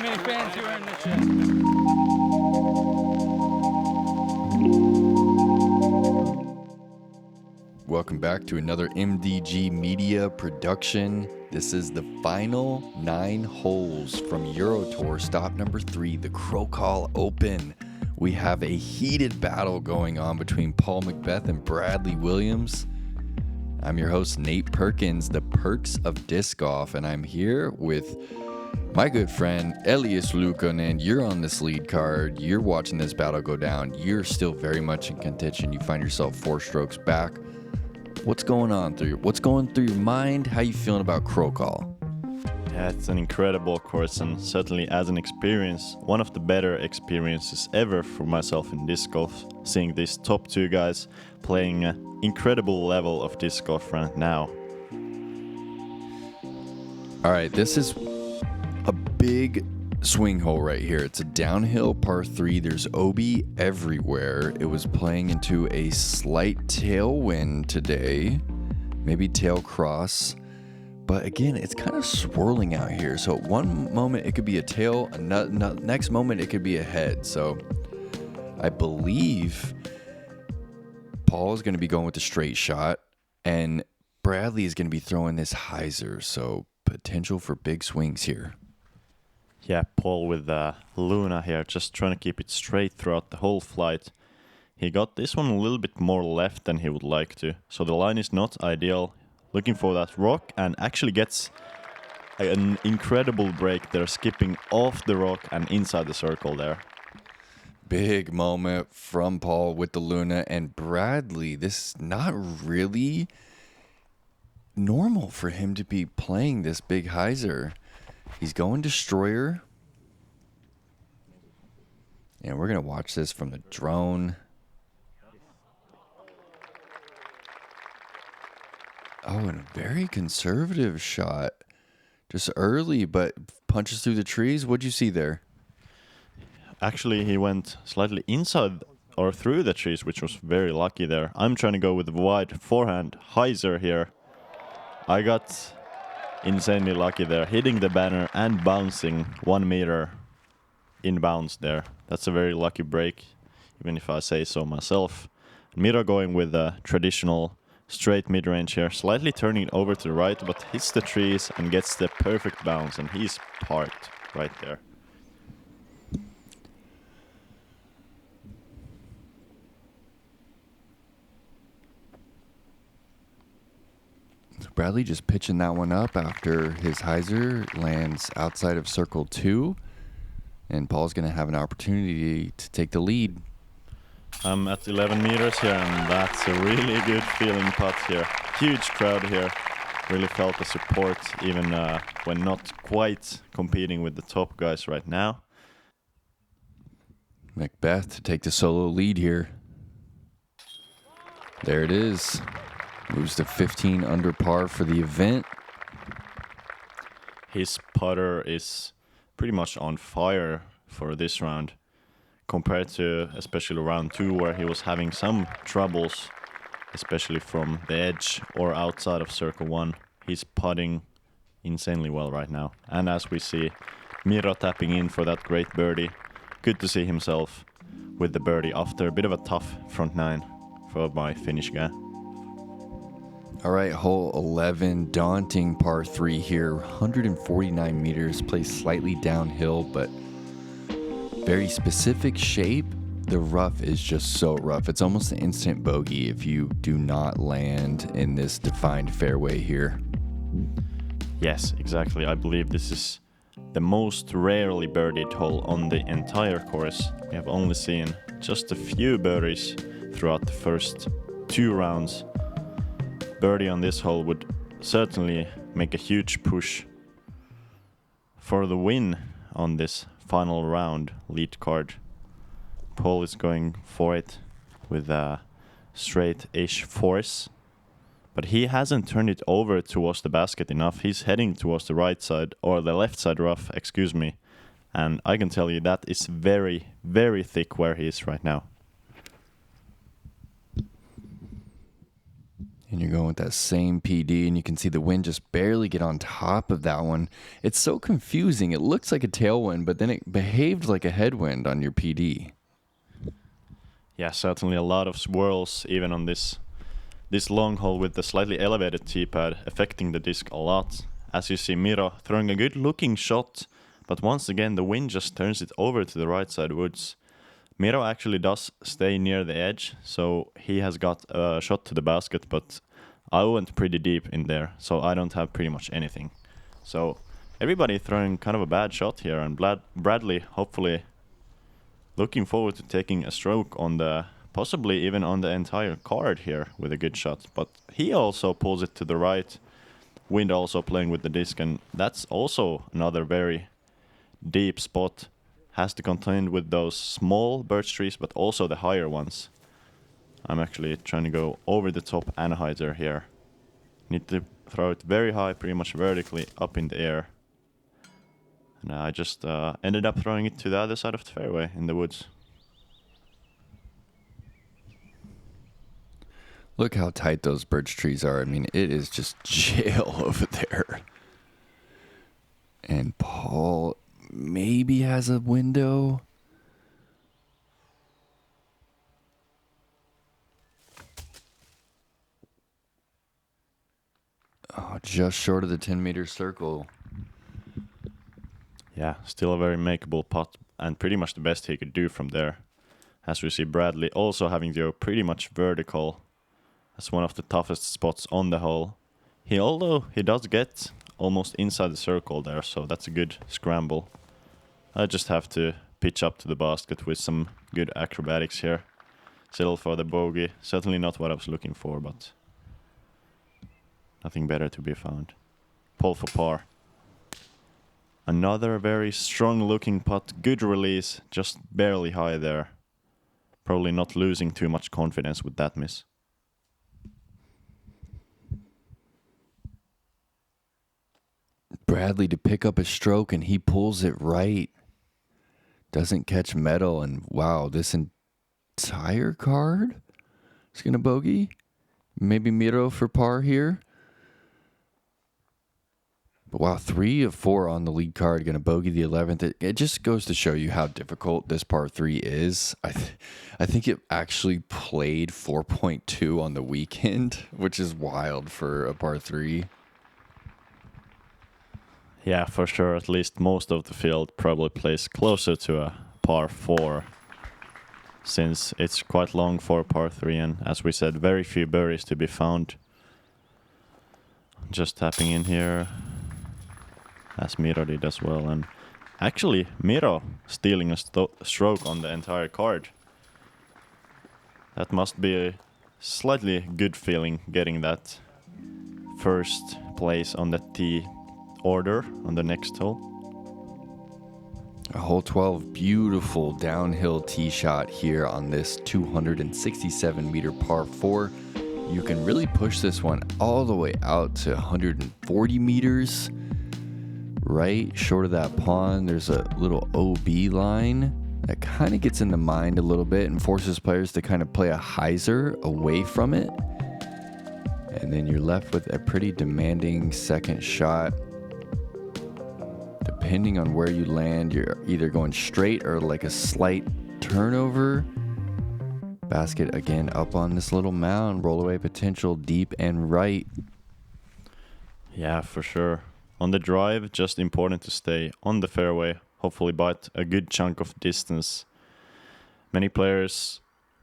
many fans you are in the chat. Welcome back to another MDG Media production. This is the final 9 holes from EUROTOUR, stop number 3, the Krokhol Open. We have a heated battle going on between Paul McBeth and Bradley Williams. I'm your host, Nate Perkins, the Perks of Disc Golf, and I'm here with my good friend, Elias Luukkonen. You're on this lead card. You're watching this battle go down. You're still very much in contention. You find yourself 4 strokes back. What's going through your mind? How you feeling about Krokhol? Yeah, it's an incredible course, and certainly as an experience, one of the better experiences ever for myself in disc golf, seeing these top 2 guys playing an incredible level of disc golf right now. All right, this is a big swing hole right here. It's a downhill par 3. There's OB everywhere. It was playing into a slight tailwind today, maybe tail cross. But again, it's kind of swirling out here. So at one moment it could be a tail, next moment it could be a head. So I believe Paul is going to be going with the straight shot, and Bradley is going to be throwing this hyzer. So potential for big swings here. Yeah, Paul with Luna here, just trying to keep it straight throughout the whole flight. He got this one a little bit more left than he would like to, so the line is not ideal. Looking for that rock, and actually gets an incredible break there, skipping off the rock and inside the circle there. Big moment from Paul with the Luna, and Bradley. This is not really normal for him to be playing this big hyzer. He's going destroyer. And we're going to watch this from the drone. Oh, and a very conservative shot. Just early, but punches through the trees. What'd you see there? Actually, he went slightly inside or through the trees, which was very lucky there. I'm trying to go with the wide forehand hyzer here. I got insanely lucky there, hitting the banner and bouncing 1 meter inbounds there. That's a very lucky break, even if I say so myself. Miro going with a traditional straight mid-range here, slightly turning it over to the right, but hits the trees and gets the perfect bounce, and he's parked right there. Bradley just pitching that one up after his hyzer lands outside of circle 2. And Paul's going to have an opportunity to take the lead. I'm at 11 meters here, and that's a really good feeling putt here. Huge crowd here. Really felt the support, even when not quite competing with the top guys right now. McBeth to take the solo lead here. There it is. Moves to 15 under par for the event. His putter is pretty much on fire for this round, compared to especially round 2, where he was having some troubles, especially from the edge or outside of circle 1. He's putting insanely well right now. And as we see, Miro tapping in for that great birdie. Good to see himself with the birdie after a bit of a tough front 9 for my Finnish guy. All right, hole 11, daunting par 3 here, 149 meters, plays slightly downhill, but very specific shape. The rough is just so rough. It's almost an instant bogey if you do not land in this defined fairway here. Yes, exactly. I believe this is the most rarely birdied hole on the entire course. We have only seen just a few birdies throughout the first 2 rounds. Birdie on this hole would certainly make a huge push for the win on this final round lead card. Paul is going for it with a straight-ish force, but he hasn't turned it over towards the basket enough. He's heading towards the right side, or the left side rough, excuse me, and I can tell you that is very, very thick where he is right now. And you're going with that same PD, and you can see the wind just barely get on top of that one. It's so confusing. It looks like a tailwind, but then it behaved like a headwind on your PD. Yeah, certainly a lot of swirls even on this long hole with the slightly elevated T-pad affecting the disc a lot. As you see Miro throwing a good looking shot, but once again the wind just turns it over to the right side woods. Miro actually does stay near the edge, so he has got a shot to the basket, but I went pretty deep in there, so I don't have pretty much anything. So everybody throwing kind of a bad shot here, and Bradley hopefully looking forward to taking a stroke on the, possibly even on the entire card here with a good shot. But he also pulls it to the right, wind also playing with the disc, and that's also another very deep spot. Has to contend with those small birch trees, but also the higher ones. I'm actually trying to go over the top anhyzer here. Need to throw it very high, pretty much vertically up in the air. And I just ended up throwing it to the other side of the fairway in the woods. Look how tight those birch trees are. I mean, it is just jail over there. And Paul maybe has a window. Oh, just short of the 10-meter circle. Yeah, still a very makeable putt, and pretty much the best he could do from there. As we see Bradley also having to go pretty much vertical. That's one of the toughest spots on the hole. Although he does get almost inside the circle there, so that's a good scramble. I just have to pitch up to the basket with some good acrobatics here. Settle for the bogey. Certainly not what I was looking for, but nothing better to be found. Pull for par. Another very strong looking putt. Good release, just barely high there. Probably not losing too much confidence with that miss. Bradley to pick up a stroke, and he pulls it right. Doesn't catch metal, and wow, this entire card is going to bogey. Maybe Miro for par here. But wow, 3 of 4 on the lead card, going to bogey the 11th. It just goes to show you how difficult this par 3 is. I think it actually played 4.2 on the weekend, which is wild for a par 3. Yeah, for sure. At least most of the field probably plays closer to a par 4, since it's quite long for par 3, and as we said, very few birdies to be found. Just tapping in here, as Miro did as well, and actually Miro stealing a stroke on the entire card. That must be a slightly good feeling, getting that first place on the tee order on the next hole. A hole 12, beautiful downhill tee shot here on this 267-meter par 4. You can really push this one all the way out to 140 meters. Right short of that pond, there's a little OB line that kind of gets in the mind a little bit and forces players to kind of play a hyzer away from it. And then you're left with a pretty demanding second shot. Depending on where you land, you're either going straight or like a slight turnover. Basket again up on this little mound. Roll away potential deep and right. Yeah, for sure. On the drive, just important to stay on the fairway. Hopefully bite a good chunk of distance. Many players,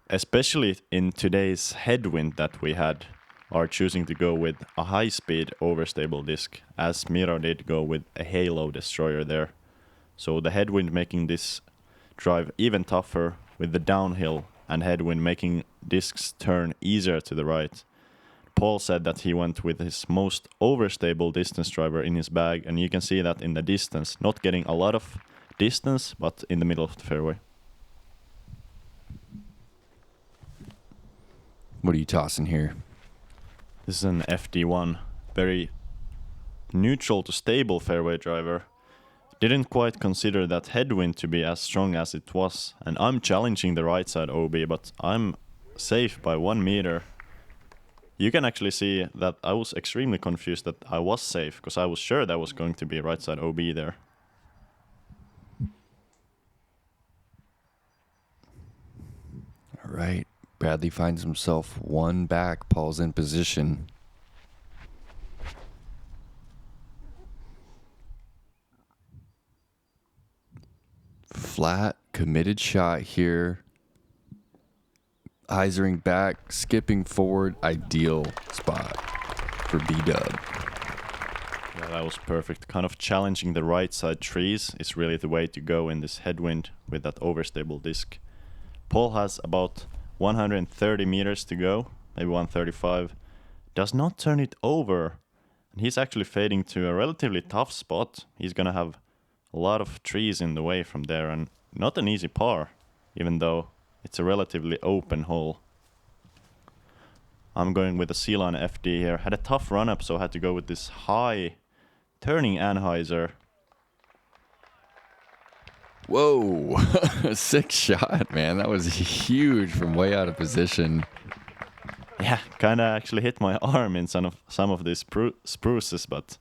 especially in today's headwind that we had, are choosing to go with a high-speed overstable disc, as Miro did go with a Halo Destroyer there. So the headwind making this drive even tougher, with the downhill and headwind making discs turn easier to the right. Paul said that he went with his most overstable distance driver in his bag, and you can see that in the distance, not getting a lot of distance, but in the middle of the fairway. What are you tossing here? This is an FD1, very neutral to stable fairway driver. Didn't quite consider that headwind to be as strong as it was, and I'm challenging the right side OB, but I'm safe by 1 meter. You can actually see that I was extremely confused that I was safe, because I was sure that was going to be right side OB there. All right. Bradley finds himself one back. Paul's in position. Flat, committed shot here. Eisering back, skipping forward. Ideal spot for B-Dub. Yeah, that was perfect. Kind of challenging the right side trees is really the way to go in this headwind with that overstable disc. Paul has about 130 meters to go, maybe 135. Does not turn it over. And he's actually fading to a relatively tough spot. He's going to have a lot of trees in the way from there, and not an easy par, even though it's a relatively open hole. I'm going with a C-line FD here. Had a tough run-up, so I had to go with this high turning anhyzer. Whoa, sick shot, man. That was huge from way out of position. Yeah, kind of actually hit my arm in some of these spruces, but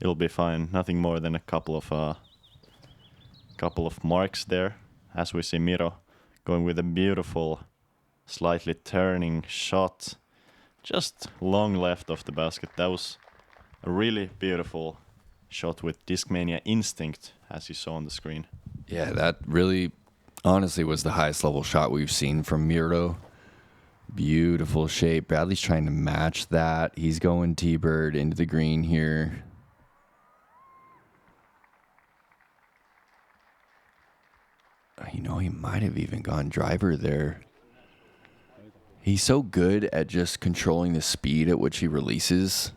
it'll be fine. Nothing more than a couple of marks there, as we see Miro going with a beautiful, slightly turning shot. Just long left of the basket. That was a really beautiful shot with Discmania instinct, as you saw on the screen. Yeah, that really, honestly, was the highest level shot we've seen from Miro. Beautiful shape. Bradley's trying to match that. He's going T-bird into the green here. You know, he might have even gone driver there. He's so good at just controlling the speed at which he releases.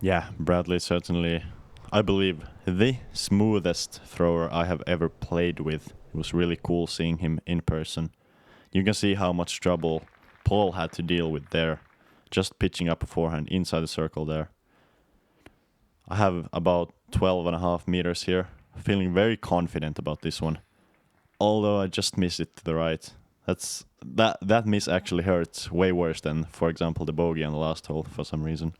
Yeah, Bradley certainly, I believe, the smoothest thrower I have ever played with. It was really cool seeing him in person. You can see how much trouble Paul had to deal with there, just pitching up a forehand inside the circle there. I have about 12.5 meters here, feeling very confident about this one. Although I just missed it to the right. That miss actually hurts way worse than, for example, the bogey on the last hole for some reason.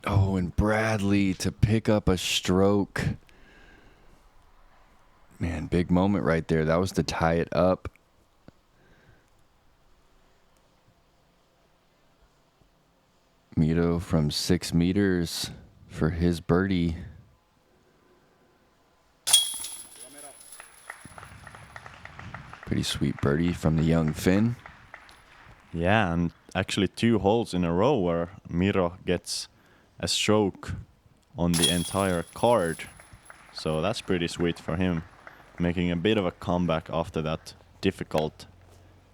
Oh, and Bradley to pick up a stroke. Man, big moment right there. That was to tie it up. Miro from 6 meters for his birdie. Pretty sweet birdie from the young Finn. Yeah, and actually 2 holes in a row where Miro gets a stroke on the entire card. So that's pretty sweet for him, making a bit of a comeback after that difficult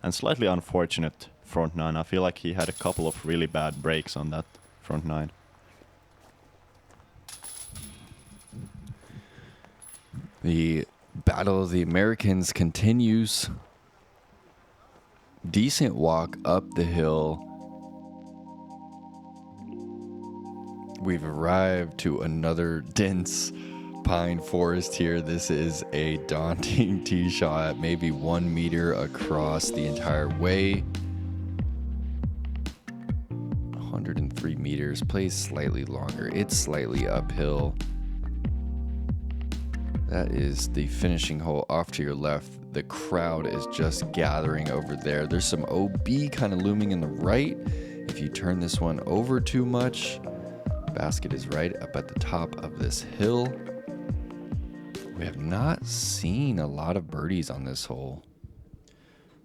and slightly unfortunate front 9. I feel like he had a couple of really bad breaks on that front 9. The Battle of the Americans continues. Decent walk up the hill. We've arrived to another dense pine forest here. This is a daunting tee shot, maybe 1 meter across the entire way. 103 meters, plays slightly longer. It's slightly uphill. That is the finishing hole off to your left. The crowd is just gathering over there. There's some OB kind of looming in the right. If you turn this one over too much, basket is right up at the top of this hill. We have not seen a lot of birdies on this hole.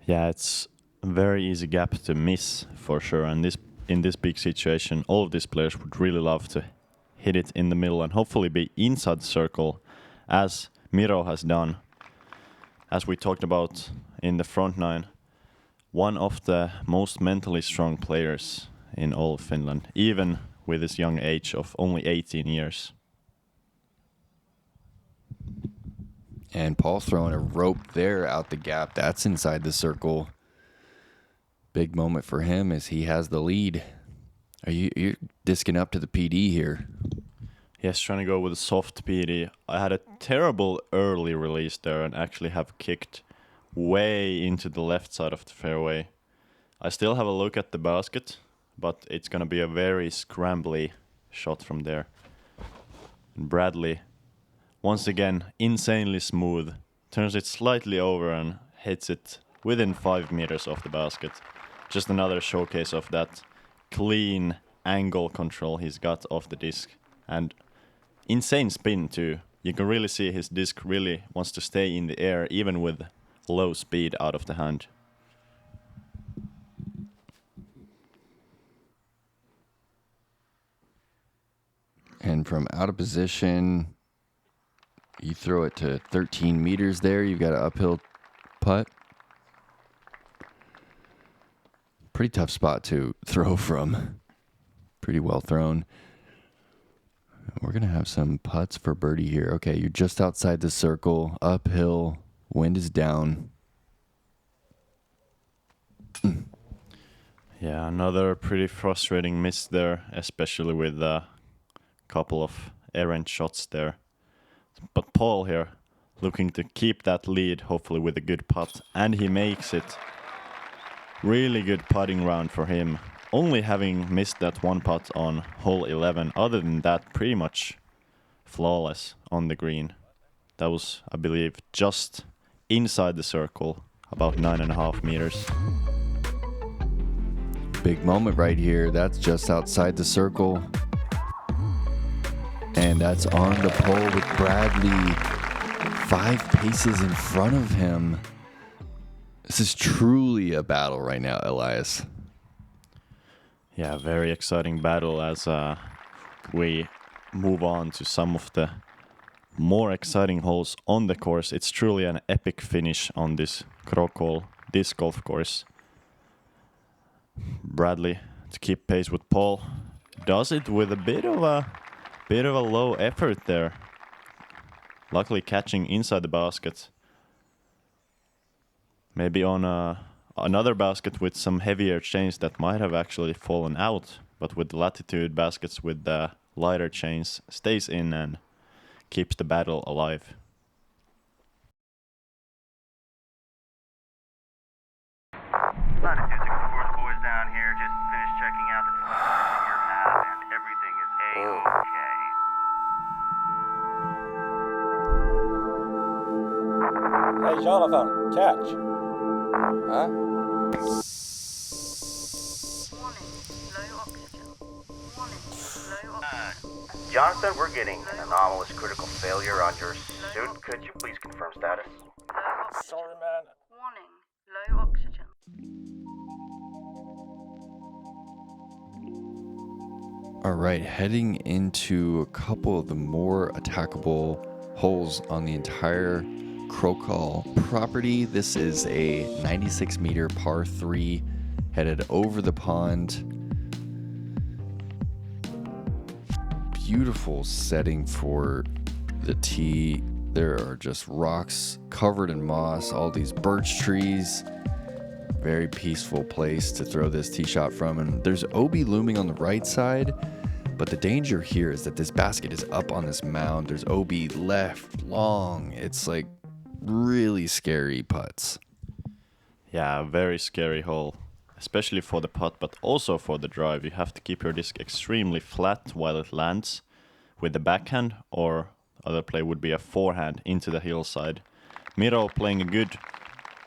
Yeah, it's a very easy gap to miss for sure. And in this big situation, all of these players would really love to hit it in the middle and hopefully be inside the circle, as Miro has done. As we talked about in the front 9, one of the most mentally strong players in all of Finland, even with his young age of only 18 years. And Paul throwing a rope there out the gap. That's inside the circle. Big moment for him as he has the lead. You're disking up to the PD here. Yes, trying to go with a soft PD. I had a terrible early release there and actually have kicked way into the left side of the fairway. I still have a look at the basket, but it's gonna be a very scrambly shot from there. And Bradley, once again, insanely smooth, turns it slightly over and hits it within 5 meters of the basket. Just another showcase of that clean angle control he's got off the disc. And insane spin too. You can really see his disc really wants to stay in the air even with low speed out of the hand. And from out of position, you throw it to 13 meters there. You've got an uphill putt. Pretty tough spot to throw from. Pretty well thrown. We're going to have some putts for birdie here. Okay, you're just outside the circle, uphill, wind is down. Yeah, another pretty frustrating miss there, especially with a couple of errant shots there. But Paul here, looking to keep that lead, hopefully with a good putt, and he makes it. Really good putting round for him. Only having missed that one putt on hole 11. Other than that, pretty much flawless on the green. That was, I believe, just inside the circle, about 9.5 meters. Big moment right here. That's just outside the circle. And that's on the pole with Bradley 5 paces in front of him. This is truly a battle right now, Elias. Yeah, very exciting battle as we move on to some of the more exciting holes on the course. It's truly an epic finish on this Krokhol disc golf course. Bradley to keep pace with Paul does it with a bit of a low effort there. Luckily catching inside the basket. Maybe on another basket with some heavier chains that might have actually fallen out, but with the Latitude baskets with the lighter chains stays in and keeps the battle alive. Latitude 64's boys down here just finished checking out the telemetry you have, and everything is A-OK. Hey, Jonathan, catch. Huh? Warning, low oxygen. Warning, low oxygen. Jonathan, we're getting an anomalous critical failure on your suit. Could you please confirm status? Low oxygen. Sorry, man. Warning, low oxygen. All right, heading into a couple of the more attackable holes on the entire Krokhol property. This is a 96-meter par 3 headed over the pond. Beautiful setting for the tee. There are just rocks covered in moss, all these birch trees. Very peaceful place to throw this tee shot from. And there's OB looming on the right side, but the danger here is that this basket is up on this mound. There's OB left, long. It's like really scary putts. Yeah, very scary hole, especially for the putt, but also for the drive. You have to keep your disc extremely flat while it lands with the backhand, or other play would be a forehand into the hillside. Miro playing a good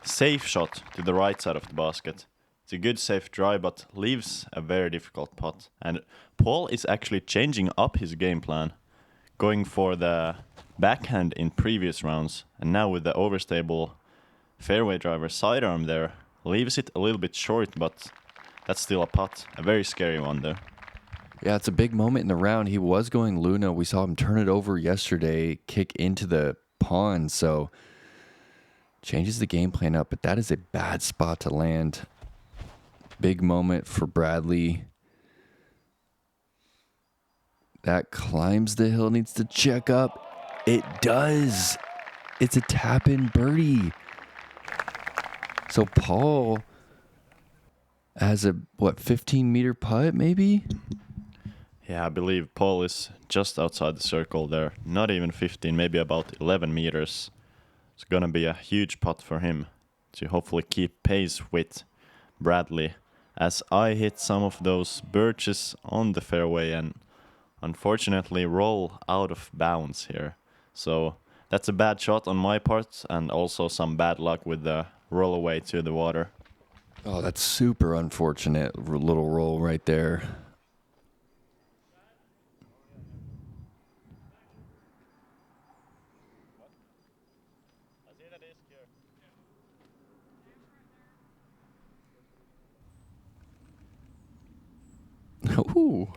safe shot to the right side of the basket. It's a good safe drive, but leaves a very difficult putt. And Paul is actually changing up his game plan, going for the backhand in previous rounds, and now with the overstable fairway driver sidearm there, leaves it a little bit short, but that's still a putt. A very scary one there. Yeah, it's a big moment in the round. He was going Luna. We saw him turn it over yesterday, kick into the pond, so changes the game plan up, but that is a bad spot to land. Big moment for Bradley. That climbs the hill, needs to check up. It does. It's a tap-in birdie. So Paul has a, 15-meter putt maybe? Yeah, I believe Paul is just outside the circle there. Not even 15, maybe about 11 meters. It's gonna be a huge putt for him to hopefully keep pace with Bradley, as I hit some of those birches on the fairway and unfortunately roll out of bounds here. So that's a bad shot on my part, and also some bad luck with the roll away to the water. Oh, that's super unfortunate. Little roll right there. Ooh.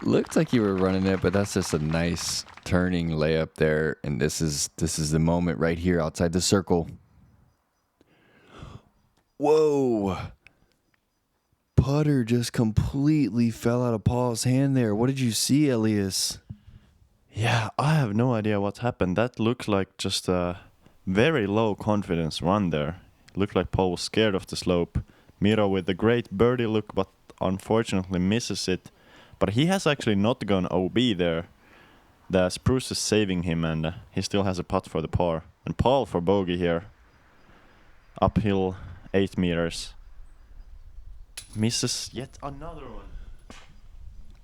Looked like you were running it, but that's just a nice turning layup there. And this is the moment right here outside the circle. Whoa. Putter just completely fell out of Paul's hand there. What did you see, Elias? Yeah, I have no idea what happened. That looked like just a very low confidence run there. Looked like Paul was scared of the slope. Miro with a great birdie look, but unfortunately misses it. But he has actually not gone OB there. The spruce is saving him, and he still has a putt for the par. And Paul for bogey here. Uphill 8 meters. Misses yet another one.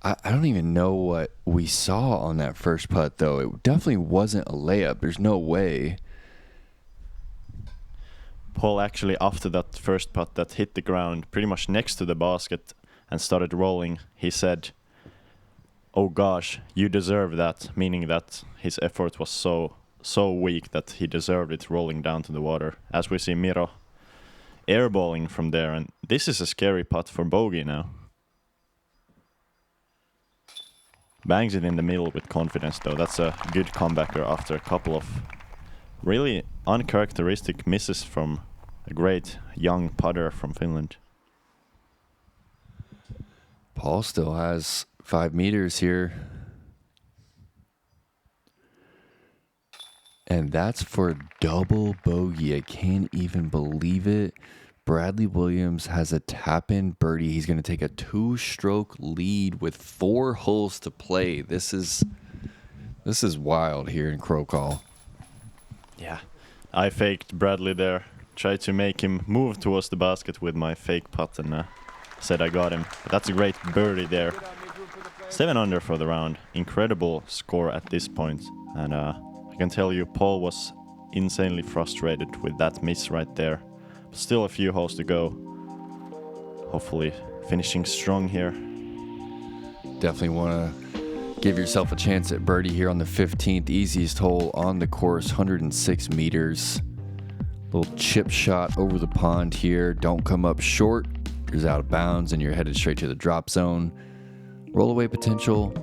I don't even know what we saw on that first putt, though. It definitely wasn't a layup. There's no way. Paul actually, after that first putt that hit the ground pretty much next to the basket and started rolling, he said, "Oh gosh, you deserve that," meaning that his effort was so weak that he deserved it rolling down to the water. As we see Miro airballing from there, and this is a scary putt for bogey now. Bangs it in the middle with confidence, though. That's a good comebacker after a couple of really uncharacteristic misses from a great young putter from Finland. Paul still has 5 meters here. And that's for double bogey. I can't even believe it. Bradley Williams has a tap-in birdie. He's going to take a 2-stroke lead with 4 holes to play. This is wild here in Krokhol. Yeah, I faked Bradley there. Tried to make him move towards the basket with my fake putt, and said I got him. But that's a great birdie there. 7 under for the round. Incredible score at this point. And I can tell you, Paul was insanely frustrated with that miss right there. Still a few holes to go. Hopefully finishing strong here. Definitely want to give yourself a chance at birdie here on the 15th. Easiest hole on the course, 106 meters. Little chip shot over the pond here. Don't come up short. You're out of bounds and you're headed straight to the drop zone. Roll away potential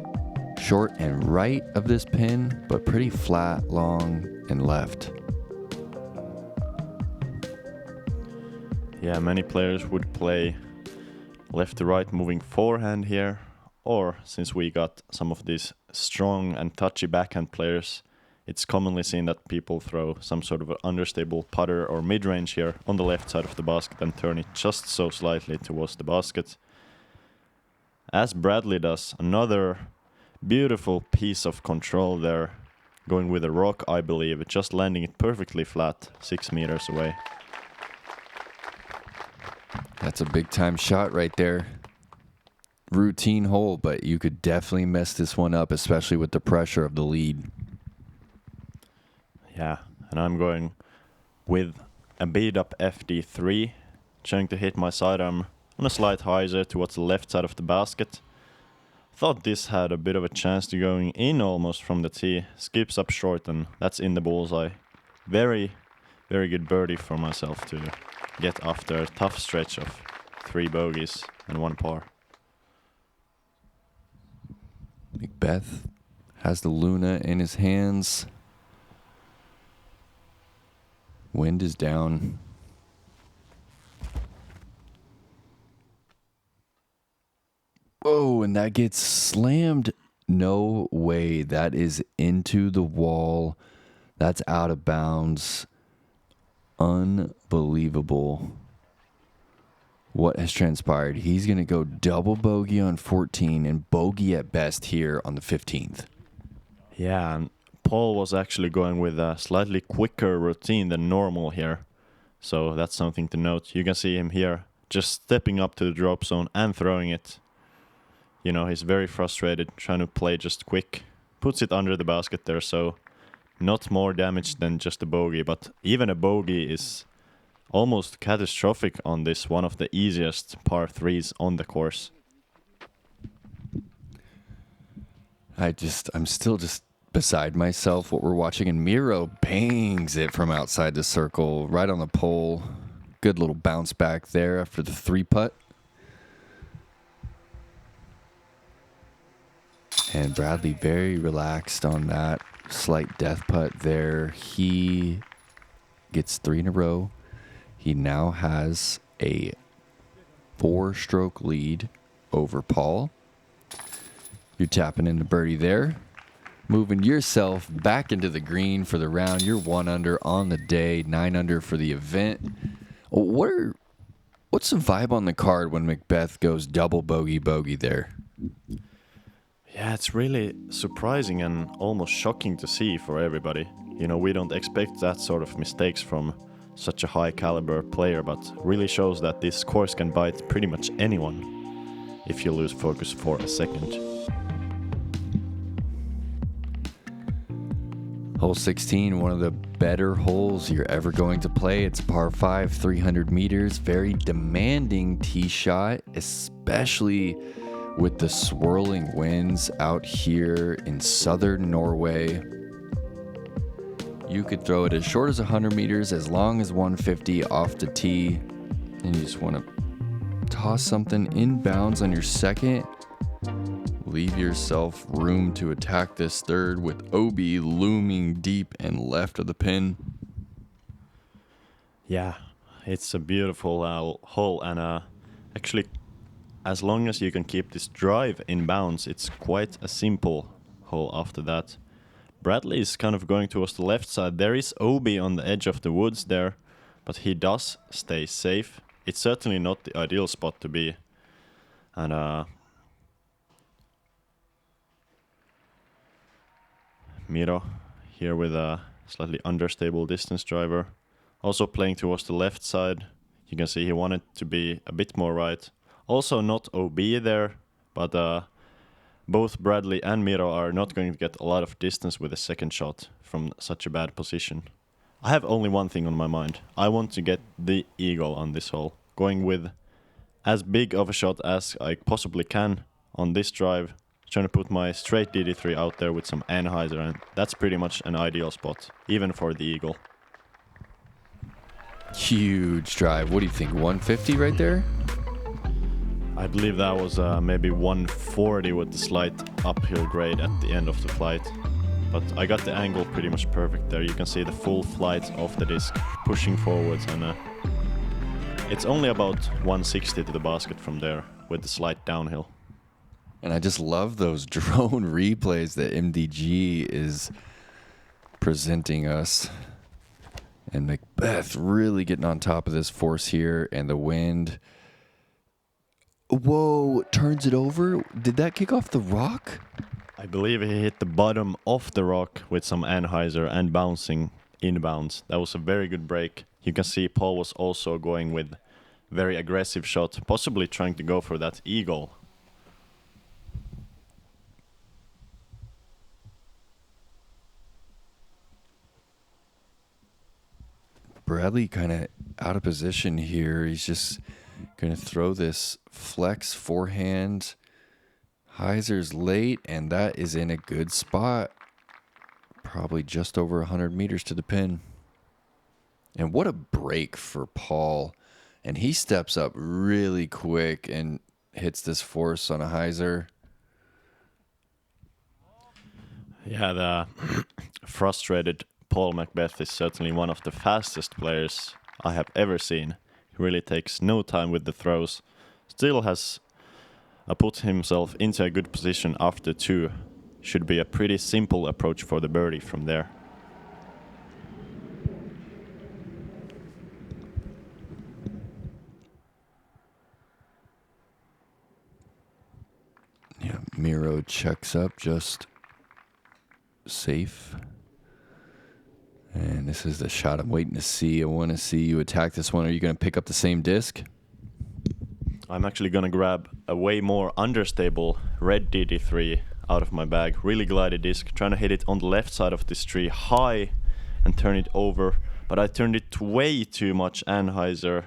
short and right of this pin, but pretty flat, long, and left. Yeah, many players would play left to right moving forehand here, or since we got some of these strong and touchy backhand players, it's commonly seen that people throw some sort of an understable putter or mid-range here on the left side of the basket and turn it just so slightly towards the basket. As Bradley does, another beautiful piece of control there, going with a rock, I believe, just landing it perfectly flat, 6 meters away. That's a big time shot right there. Routine hole, but you could definitely mess this one up, especially with the pressure of the lead. Yeah, and I'm going with a beat up FD3, trying to hit my sidearm on a slight hyzer towards the left side of the basket. Thought this had a bit of a chance to going in almost from the tee. Skips up short, and that's in the bullseye. Very, very good birdie for myself to get after a tough stretch of 3 bogeys and 1 par. McBeth has the Luna in his hands. Wind is down. Whoa, and that gets slammed. No way. That is into the wall. That's out of bounds. Unbelievable what has transpired. He's going to go double bogey on 14 and bogey at best here on the 15th. Yeah, and Paul was actually going with a slightly quicker routine than normal here. So that's something to note. You can see him here just stepping up to the drop zone and throwing it. You know, he's very frustrated, trying to play just quick. Puts it under the basket there, so not more damage than just a bogey, but even a bogey is almost catastrophic on this, one of the easiest par 3s on the course. I'm still just beside myself what we're watching, and Miro bangs it from outside the circle, right on the pole. Good little bounce back there after the 3-putt. And Bradley very relaxed on that slight death putt there. He gets 3 in a row. He now has a 4-stroke lead over Paul. You're tapping into birdie there. Moving yourself back into the green for the round. You're 1 under on the day, 9 under for the event. What's the vibe on the card when McBeth goes double bogey there? Yeah, it's really surprising and almost shocking to see for everybody. You know, we don't expect that sort of mistakes from such a high caliber player, but really shows that this course can bite pretty much anyone if you lose focus for a second. Hole 16, one of the better holes you're ever going to play. It's par 5, 300 meters. Very demanding tee shot, especially with the swirling winds out here in southern Norway. You could throw it as short as 100 meters, as long as 150 off the tee. And you just want to toss something inbounds on your second. Leave yourself room to attack this third with OB looming deep and left of the pin. Yeah, it's a beautiful hole, and actually, as long as you can keep this drive in bounds, it's quite a simple hole after that. Bradley is kind of going towards the left side. There is OB on the edge of the woods there, but he does stay safe. It's certainly not the ideal spot to be. And Miro here with a slightly understable distance driver. Also playing towards the left side. You can see he wanted to be a bit more right. Also not OB there, but both Bradley and Miro are not going to get a lot of distance with a second shot from such a bad position. I have only one thing on my mind. I want to get the eagle on this hole. Going with as big of a shot as I possibly can on this drive. Trying to put my straight DD3 out there with some anhyzer, and that's pretty much an ideal spot, even for the eagle. Huge drive. What do you think, 150 right there? I believe that was maybe 140 with the slight uphill grade at the end of the flight. But I got the angle pretty much perfect there. You can see the full flight of the disc pushing forwards, and it's only about 160 to the basket from there with the slight downhill. And I just love those drone replays that MDG is presenting us. And McBeth really getting on top of this force here, and the wind. Whoa, turns it over. Did that kick off the rock? I believe he hit the bottom of the rock with some anhyzer and bouncing inbounds. That was a very good break. You can see Paul was also going with very aggressive shot, possibly trying to go for that eagle. Bradley kind of out of position here. He's just going to throw this flex forehand. Hyzer's late, and that is in a good spot. Probably just over 100 meters to the pin. And what a break for Paul. And he steps up really quick and hits this force on a Hyzer. Yeah, the frustrated Paul McBeth is certainly one of the fastest players I have ever seen. He really takes no time with the throws. Still has put himself into a good position after 2. Should be a pretty simple approach for the birdie from there. Yeah, Miro checks up just safe. And this is the shot I'm waiting to see. I want to see you attack this one. Are you going to pick up the same disc? I'm actually gonna grab a way more understable red DD3 out of my bag. Really glided disc, trying to hit it on the left side of this tree high and turn it over. But I turned it way too much anhyzer,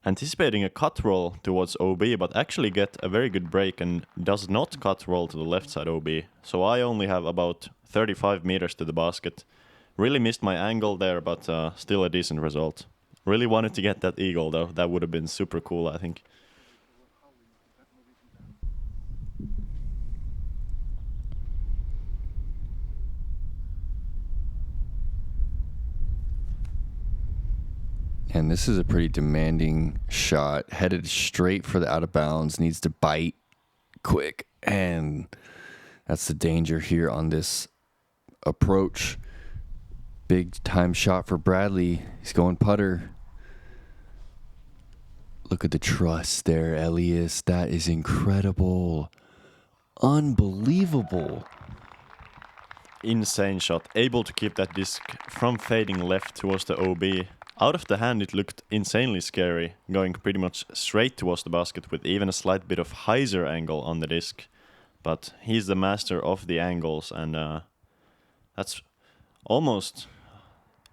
anticipating a cut roll towards OB, but actually get a very good break and does not cut roll to the left side OB. So I only have about 35 meters to the basket. Really missed my angle there, but still a decent result. Really wanted to get that eagle though. That would have been super cool, I think. And this is a pretty demanding shot. Headed straight for the out of bounds. Needs to bite quick. And that's the danger here on this approach. Big time shot for Bradley. He's going putter. Look at the trust there, Elias. That is incredible. Unbelievable. Insane shot. Able to keep that disc from fading left towards the OB. Out of the hand, it looked insanely scary, going pretty much straight towards the basket with even a slight bit of hyzer angle on the disc. But he's the master of the angles, and that's almost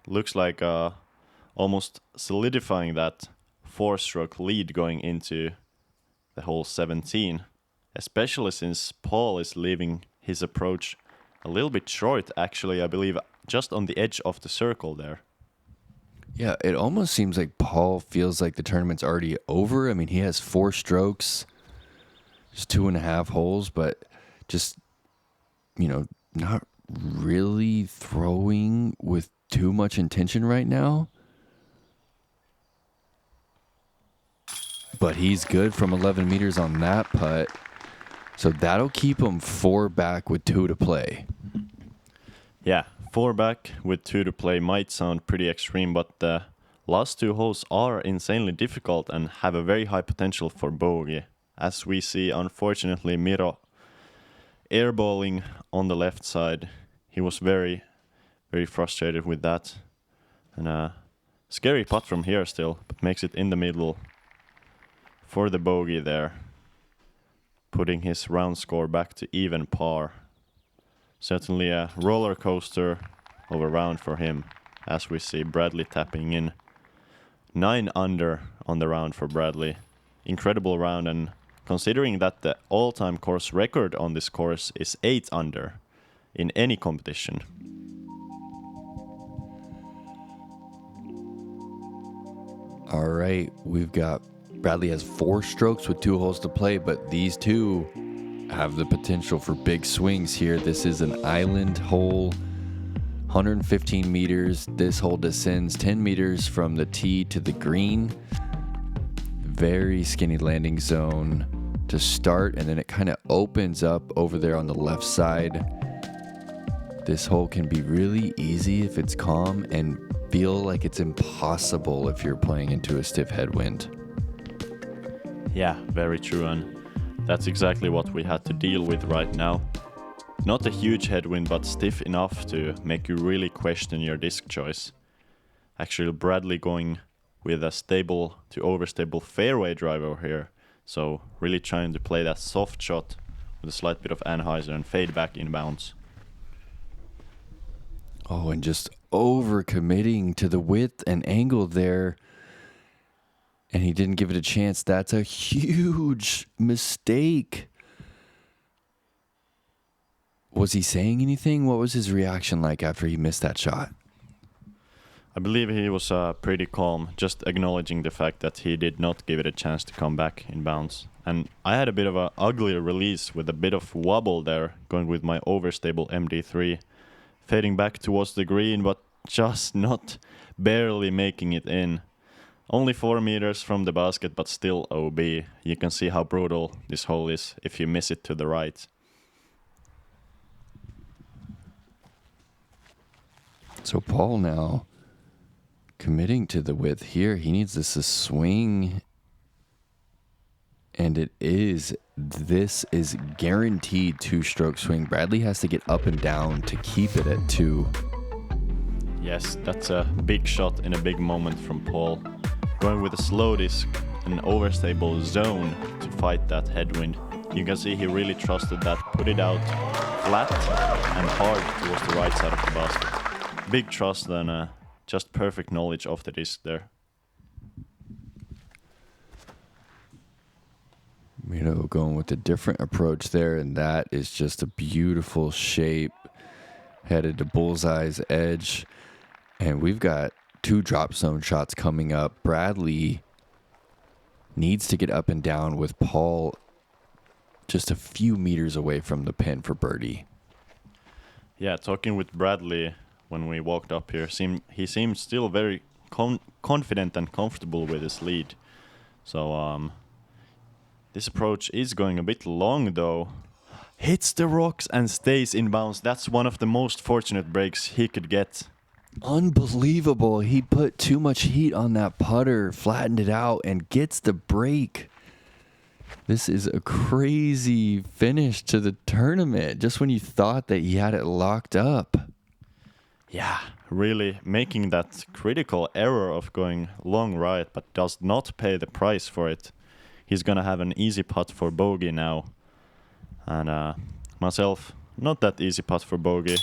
looks like almost solidifying that 4-stroke lead going into the hole 17, especially since Paul is leaving his approach a little bit short, actually, I believe, just on the edge of the circle there. Yeah, it almost seems like Paul feels like the tournament's already over. I mean, he has 4 strokes, just 2.5 holes, but just, you know, not really throwing with too much intention right now. But he's good from 11 meters on that putt. So that'll keep him 4 back with 2 to play. Yeah, 4 back with 2 to play might sound pretty extreme, but the last 2 holes are insanely difficult and have a very high potential for bogey. As we see, unfortunately, Miro airballing on the left side. He was very, very frustrated with that. And scary putt from here still, but makes it in the middle for the bogey there, putting his round score back to even par. Certainly a roller coaster of a round for him, as we see Bradley tapping in 9 under on the round for Bradley. Incredible round, and considering that the all-time course record on this course is 8 under in any competition. All right, we've got Bradley has 4 strokes with 2 holes to play, but these 2 have the potential for big swings here. This is an island hole, 115 meters. This hole descends 10 meters from the tee to the green. Very skinny landing zone to start, and then it kind of opens up over there on the left side. This hole can be really easy if it's calm and feel like it's impossible if you're playing into a stiff headwind. Yeah, very true, and that's exactly what we had to deal with right now. Not a huge headwind, but stiff enough to make you really question your disc choice. Actually, Bradley going with a stable to overstable fairway driver here, so really trying to play that soft shot with a slight bit of anhyzer and fade back inbounds. Oh, and just over-committing to the width and angle there. And he didn't give it a chance. That's a huge mistake. Was he saying anything? What was his reaction like after he missed that shot? I believe he was pretty calm, just acknowledging the fact that he did not give it a chance to come back in bounds. And I had a bit of an ugly release with a bit of wobble there, going with my overstable MD3. Fading back towards the green, but just not barely making it in. Only 4 meters from the basket, but still OB. You can see how brutal this hole is if you miss it to the right. So Paul now committing to the width here. He needs this to swing. And it is. This is guaranteed 2-stroke swing. Bradley has to get up and down to keep it at 2. Yes, that's a big shot in a big moment from Paul. Going with a slow disc, an overstable zone to fight that headwind. You can see he really trusted that, put it out flat and hard towards the right side of the basket. Big trust and just perfect knowledge of the disc there. Miro going with a different approach there, and that is just a beautiful shape. Headed to Bullseye's edge. And we've got 2 drop zone shots coming up. Bradley needs to get up and down with Paul just a few meters away from the pin for birdie. Yeah, talking with Bradley when we walked up here, he seemed still very confident and comfortable with his lead. So this approach is going a bit long though. Hits the rocks and stays in bounds. That's one of the most fortunate breaks he could get. Unbelievable. He put too much heat on that putter, flattened it out, and gets the break. This is a crazy finish to the tournament, just when you thought that he had it locked up. Yeah, really making that critical error of going long right, but does not pay the price for it. He's going to have an easy putt for bogey now. And myself, not that easy putt for bogey.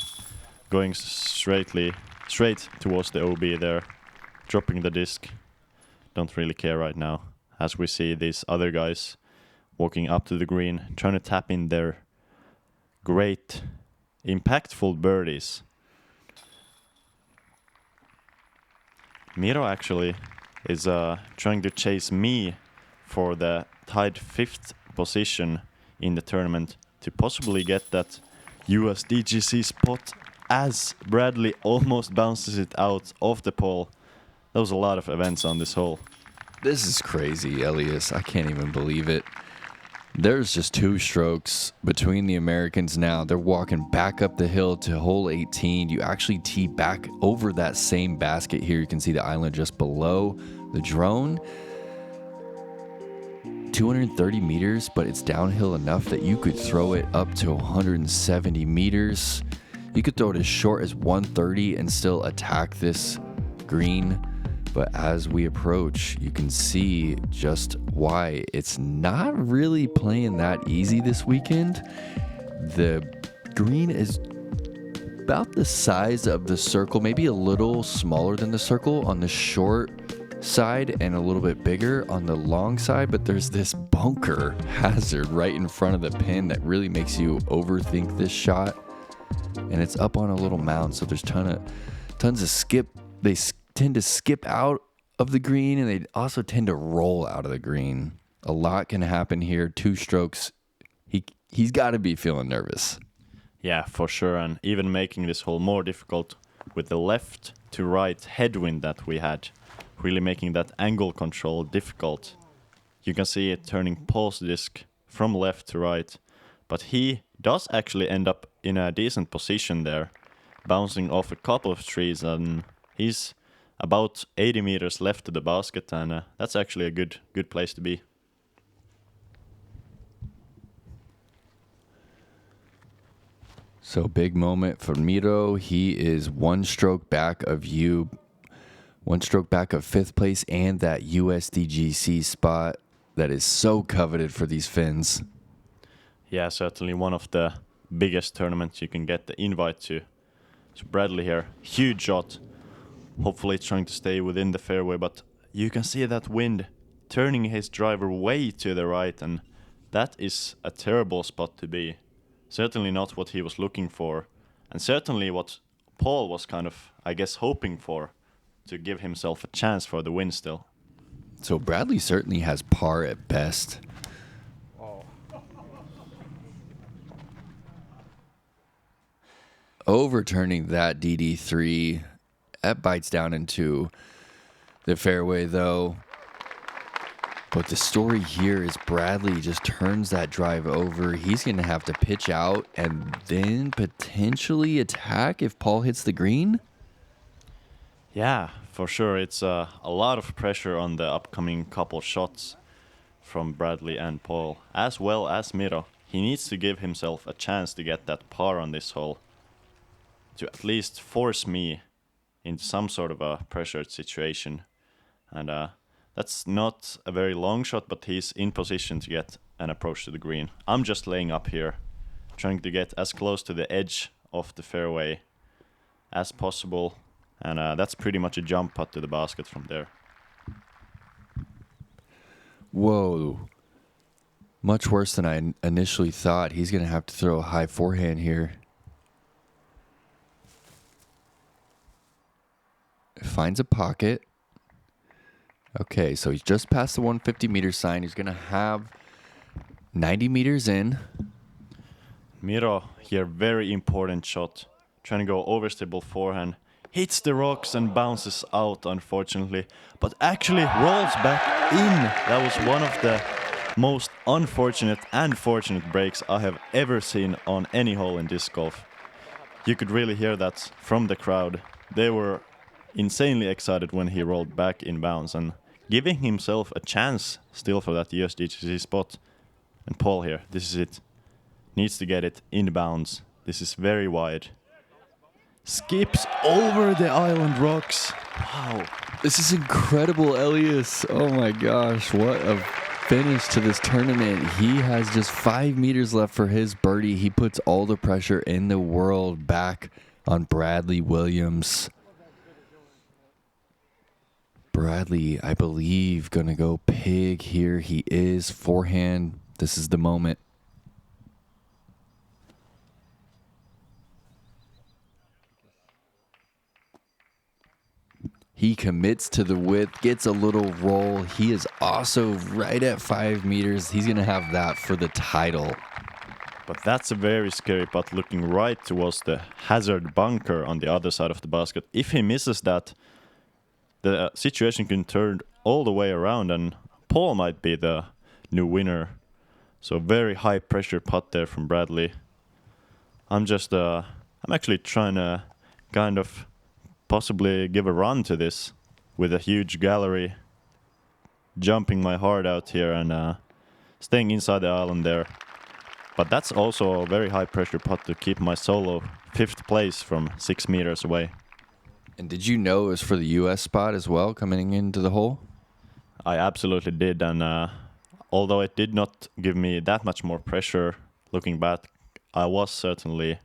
Going straight towards the OB there. Dropping the disc. Don't really care right now. As we see these other guys walking up to the green, trying to tap in their great, impactful birdies. Miro actually is trying to chase me for the tied 5th position in the tournament to possibly get that USDGC spot as Bradley almost bounces it out of the pole. There was a lot of events on this hole. This is crazy, Elias. I can't even believe it. There's just 2 strokes between the Americans now. They're walking back up the hill to hole 18. You actually tee back over that same basket here. You can see the island just below the drone. 230 meters, but it's downhill enough that you could throw it up to 170 meters. You could throw it as short as 130 and still attack this green. But as we approach, you can see just why it's not really playing that easy this weekend. The green is about the size of the circle, maybe a little smaller than the circle on the short side and a little bit bigger on the long side, but there's this bunker hazard right in front of the pin that really makes you overthink this shot. And it's up on a little mound, so there's tons of skip. They tend to skip out of the green, and they also tend to roll out of the green. A lot can happen here. 2 strokes. He's got to be feeling nervous. Yeah, for sure, and even making this hole more difficult with the left to right headwind that we had, really making that angle control difficult. You can see it turning Paul's disc from left to right, but he does actually end up in a decent position there, bouncing off a couple of trees, and he's about 80 meters left to the basket, and that's actually a good place to be. So big moment for Miro. He is 1 stroke back of you, 1 stroke back of 5th place and that USDGC spot that is so coveted for these Finns. Yeah, certainly one of the biggest tournaments you can get the invite to. So Bradley here, huge shot. Hopefully trying to stay within the fairway, but you can see that wind turning his driver way to the right, and that is a terrible spot to be. Certainly not what he was looking for, and certainly what Paul was kind of, I guess, hoping for, to give himself a chance for the win still. So Bradley certainly has par at best. Overturning that DD3. That bites down into the fairway, though. But the story here is Bradley just turns that drive over. He's going to have to pitch out and then potentially attack if Paul hits the green. Yeah, for sure. It's a lot of pressure on the upcoming couple shots from Bradley and Paul, as well as Miro. He needs to give himself a chance to get that par on this hole, to at least force me into some sort of a pressured situation. And that's not a very long shot, but he's in position to get an approach to the green. I'm just laying up here, trying to get as close to the edge of the fairway as possible. And that's pretty much a jump putt to the basket from there. Whoa. Much worse than I initially thought. He's going to have to throw a high forehand here. Finds a pocket. Okay, so he's just past the 150 meter sign. He's going to have 90 meters in. Miro here, very important shot. Trying to go overstable forehand. Hits the rocks and bounces out, unfortunately. But actually rolls back in. That was one of the most unfortunate and fortunate breaks I have ever seen on any hole in disc golf. You could really hear that from the crowd. They were insanely excited when he rolled back in bounds and giving himself a chance still for that USDGC spot. And Paul here, this is it. Needs to get it in bounds. This is very wide. Skips over the island rocks. Wow. This is incredible, Elias. Oh my gosh, what a finish to this tournament. He has just 5 meters left for his birdie. He puts all the pressure in the world back on Bradley Williams. Bradley, I believe, gonna go pig here. He is forehand. This is the moment. He commits to the width, gets a little roll. He is also right at 5 meters. He's going to have that for the title. But that's a very scary putt looking right towards the hazard bunker on the other side of the basket. If he misses that, the situation can turn all the way around and Paul might be the new winner. So very high pressure putt there from Bradley. I'm actually trying to kind of possibly give a run to this with a huge gallery, jumping my heart out here and staying inside the island there. But that's also a very high pressure putt to keep my solo 5th place from 6 meters away. And did you know it was for the US spot as well coming into the hole? I absolutely did, and although it did not give me that much more pressure looking back, I was certainly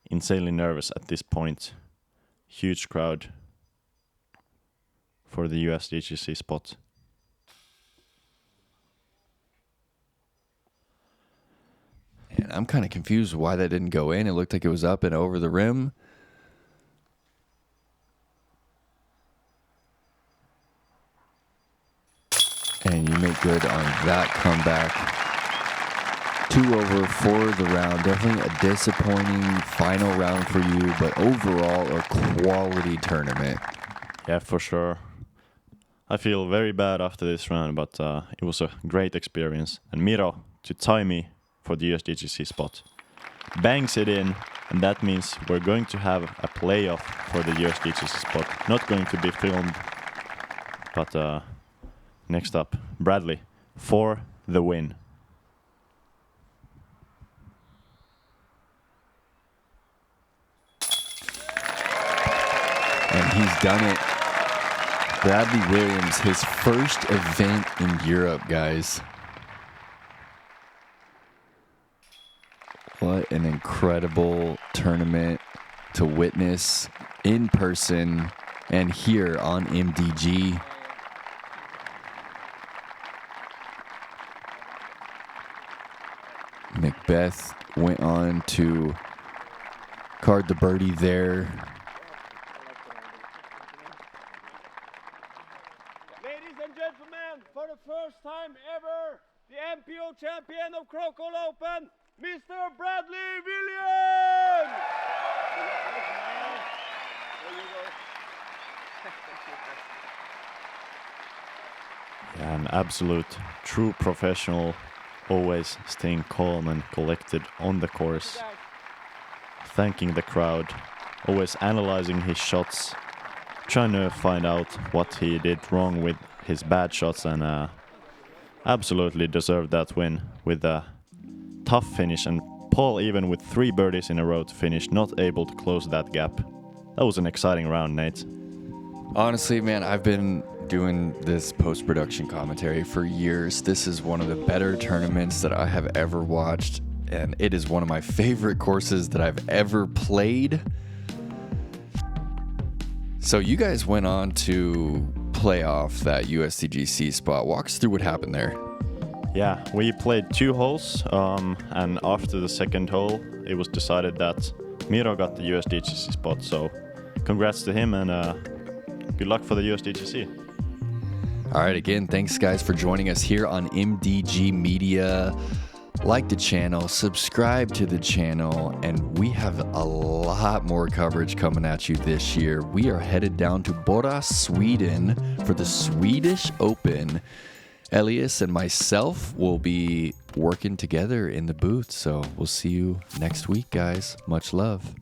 insanely nervous at this point. Huge crowd for the USDGC spot. And I'm kind of confused why that didn't go in. It looked like it was up and over the rim. And you make good on that comeback. 2 over for the round. Definitely a disappointing final round for you, but overall a quality tournament. Yeah, for sure. I feel very bad after this round, but it was a great experience. And Miro to tie me for the USDGC spot. Bangs it in, and that means we're going to have a playoff for the USDGC spot. Not going to be filmed, but next up, Bradley for the win. And he's done it. Bradley Williams, his first event in Europe, guys. What an incredible tournament to witness in person and here on MDG. McBeth went on to card the birdie there. Ladies and gentlemen, for the first time ever, the MPO champion of Krokhol Open, Mr. Bradley Williams! Yeah, an absolute true professional, always staying calm and collected on the course, thanking the crowd, always analyzing his shots, trying to find out what he did wrong with his bad shots, and absolutely deserved that win with a tough finish. And Paul, even with 3 birdies in a row to finish, not able to close that gap. That was an exciting round, Nate. Honestly, man, I've been doing this post-production commentary for years. This is one of the better tournaments that I have ever watched, and it is one of my favorite courses that I've ever played. So you guys went on to play off that USDGC spot. Walk us through what happened there. Yeah, we played 2 holes, and after the second hole, it was decided that Miro got the USDGC spot. So congrats to him, and good luck for the USDGC. All right, again, thanks guys for joining us here on MDG Media. Like the channel, subscribe to the channel, and we have a lot more coverage coming at you this year. We are headed down to Bora, Sweden for the Swedish Open. Elias and myself will be working together in the booth, so we'll see you next week, guys. Much love.